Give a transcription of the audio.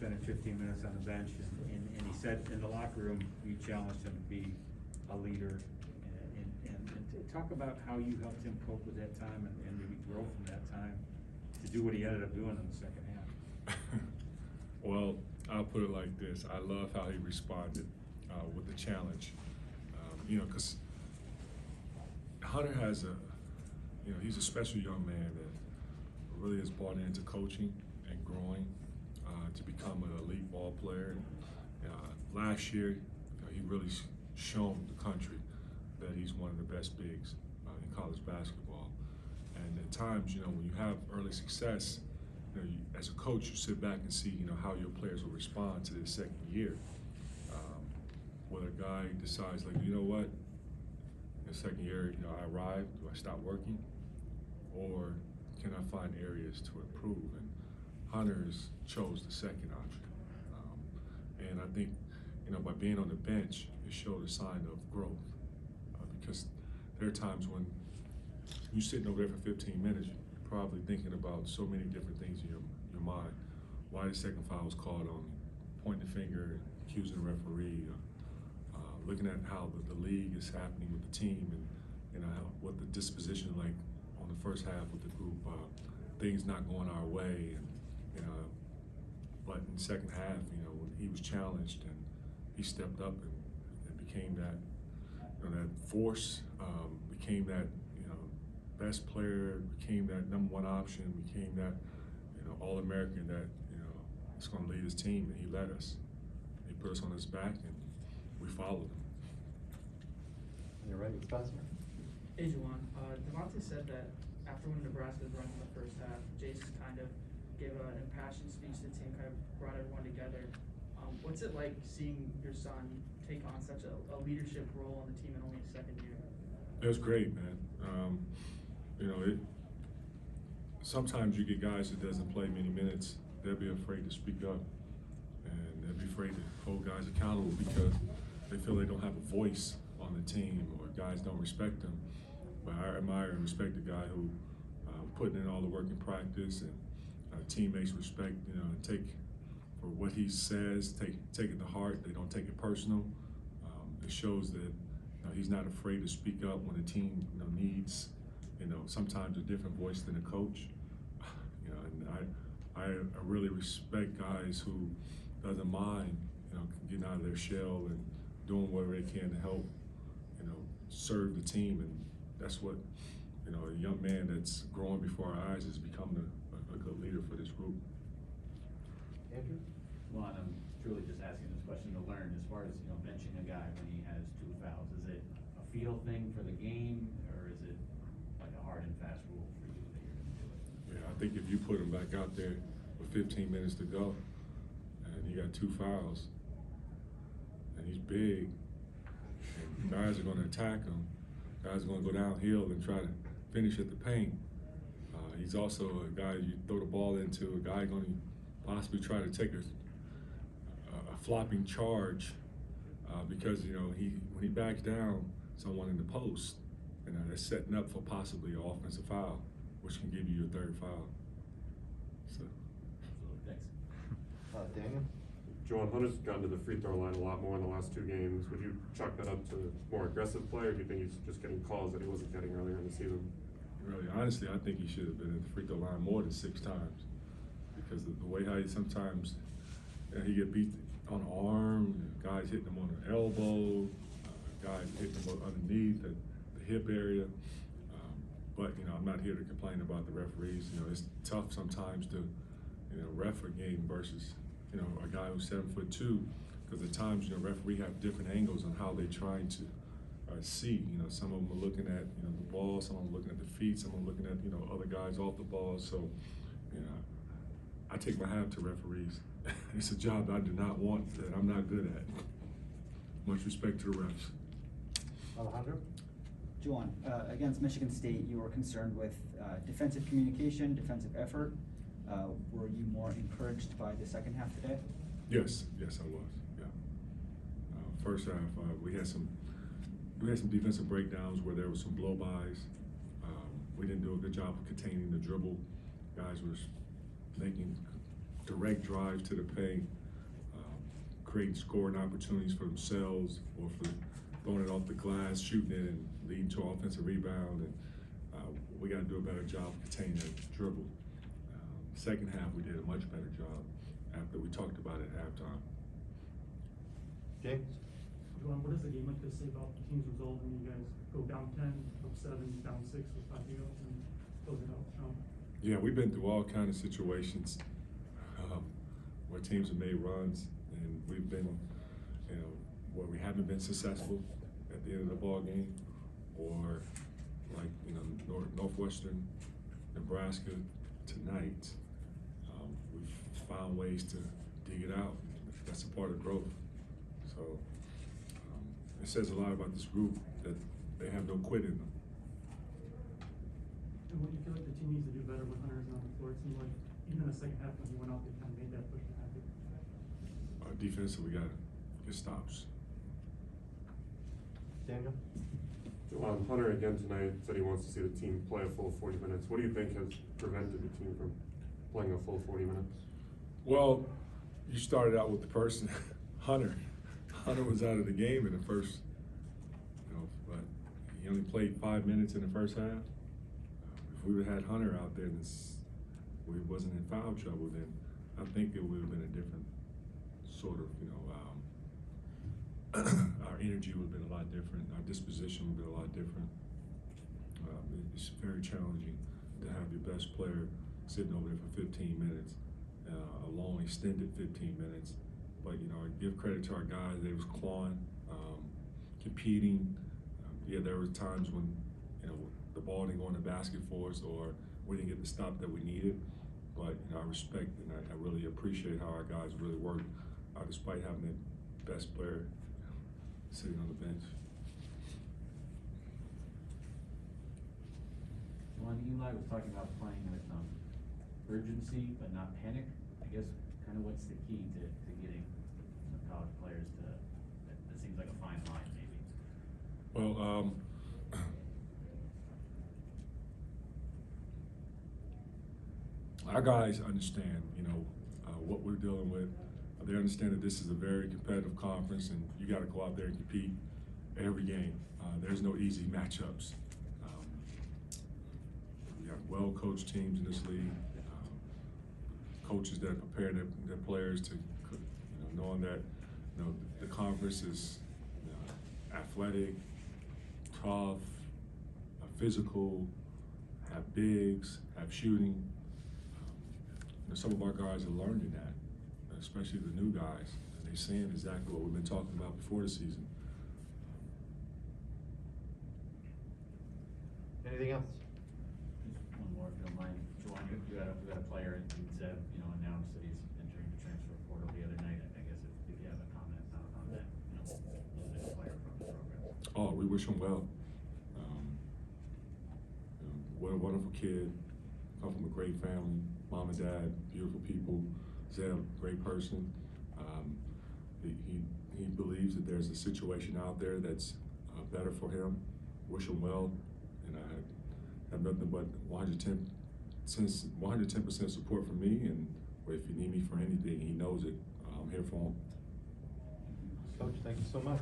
spending 15 minutes on the bench, and he said in the locker room, you challenged him to be a leader, and to talk about how you helped him cope with that time and maybe grow from that time to do what he ended up doing in the second half. Well, I'll put it like this. I love how he responded with the challenge. Because Hunter has he's a special young man that really has bought into coaching and growing to become an elite ball player. Last year, he really shown the country that he's one of the best bigs in college basketball. And at times, when you have early success, as a coach, you sit back and see, how your players will respond to their second year. Whether a guy decides, like, you know what, in the second year, I arrived, do I stop working? Or can I find areas to improve? And Hunter's chose the second option. And I think, by being on the bench, it showed a sign of growth. Because there are times when you're sitting over there for 15 minutes, you're probably thinking about so many different things in your mind. Why the second foul was called on me, pointing the finger, accusing the referee, looking at how the league is happening with the team, and what the disposition like on the first half with the group, things not going our way, but in the second half, when he was challenged and he stepped up and became that, that force, became that, best player, became that #1 option, became that, All-American that, is going to lead his team, and he led us. He put us on his back, and we followed him. You're ready, Spencer? Hey, Juwan. Devontae said that after when Nebraska's run in the first half, Jace kind of gave an impassioned speech to the team, kind of brought everyone together. What's it like seeing your son take on such a leadership role on the team in only his second year? It was great, man. Sometimes you get guys that doesn't play many minutes, they'll be afraid to speak up, and they'll be afraid to hold guys accountable because they feel they don't have a voice on the team or guys don't respect them. But I admire and respect the guy who putting in all the work in practice, and teammates respect, and take for what he says, take it to heart. They don't take it personal. It shows that he's not afraid to speak up when the team needs, sometimes a different voice than a coach. And I really respect guys who doesn't mind, getting out of their shell and doing whatever they can to help, serve the team. And that's what, a young man that's growing before our eyes has become a good leader for this group. Andrew? Well, I'm truly just asking this question to learn. As far as benching a guy when he has 2 fouls, is it a feel thing for the game, or is it like a hard and fast rule for you that you're going to do it? Yeah, I think if you put him back out there with 15 minutes to go, and he got 2 fouls, and he's big, and guys are going to attack him. Guys are going to go downhill and try to finish at the paint. He's also a guy you throw the ball into, a guy going to possibly try to take a flopping charge because when he backs down someone in the post, they're setting up for possibly an offensive foul, which can give you your 3rd foul. So. Absolutely, thanks. Daniel? Juwan, Hunter's gotten to the free throw line a lot more in the last 2 games. Would you chalk that up to more aggressive play, or do you think he's just getting calls that he wasn't getting earlier in the season? Really, honestly, I think he should have been at the free throw line more than 6 times, because of the way how he sometimes he get beat on the arm, guys hitting him on the elbow, guys hitting him underneath the hip area. But I'm not here to complain about the referees. It's tough sometimes to ref a game versus a guy who's 7'2", because at times referee have different angles on how they're trying to see. Some of them are looking at the ball, some of them are looking at the feet, some of them are looking at other guys off the ball. So I take my hat to referees. It's a job I do not want, that I'm not good at. Much respect to the refs. Alejandro? Juwan, against Michigan State, you were concerned with defensive communication, defensive effort. Were you more encouraged by the second half today? Yes, I was. Yeah. First half, we had some defensive breakdowns where there were some blow-bys. We didn't do a good job of containing the dribble. Guys were making direct drive to the paint, creating scoring opportunities for themselves or for throwing it off the glass, shooting it, and leading to an offensive rebound. And we got to do a better job containing that dribble. Second half, we did a much better job after we talked about it at halftime. James? Juwan, what does the game like this say about the team's result when you guys go down 10, up 7, down 6 with 5 to go, and close it out strong? Yeah, we've been through all kinds of situations where teams have made runs, and we've been, where we haven't been successful at the end of the ball game, or like Northwestern, Nebraska tonight. We've found ways to dig it out. That's a part of growth. So it says a lot about this group that they have no quit in them. And what do you feel like the team needs to do better with Hunter's on the floor? It seemed like even in the second half when he went out, they kind of made that push to happen. Defensively, we got to get stops. Daniel? Hunter again tonight said he wants to see the team play a full 40 minutes. What do you think has prevented the team from playing a full 40 minutes? Well, you started out with the person, Hunter. Hunter was out of the game in the first, but he only played 5 minutes in the first half. If we would have had Hunter out there and we wasn't in foul trouble, then I think it would have been a different sort of, our energy would have been a lot different. Our disposition would have been a lot different. It's very challenging to have your best player sitting over there for 15 minutes, a long extended 15 minutes. But, I give credit to our guys. They was clawing, competing. Yeah, there were times when, the ball didn't go in the basket for us or we didn't get the stop that we needed. But, I respect and I really appreciate how our guys really worked despite having the best player sitting on the bench. Juwan, Eli was talking about playing with urgency but not panic. I guess kind of what's the key to getting college players to, that seems like a fine line maybe. Well, our guys understand, what we're dealing with. They understand that this is a very competitive conference and you got to go out there and compete every game. There's no easy matchups. We have well-coached teams in this league, coaches that prepare their players to, knowing that, the conference is athletic, tough, physical, have bigs, have shooting. Some of our guys are learning that, especially the new guys, and they're seeing exactly what we've been talking about before the season. Anything else? Just one more, if you don't mind. Juwan, you got a player who said, announced that he's entering the transfer portal the other night. I guess if you have a comment on that, losing a player from the program. Oh, we wish him well. What a wonderful kid. Come from a great family, mom and dad, beautiful people. Zeb, great person. He believes that there's a situation out there that's better for him. Wish him well, and I have nothing but 110% support from me. And if you need me for anything, he knows it. I'm here for him. Coach, thank you so much.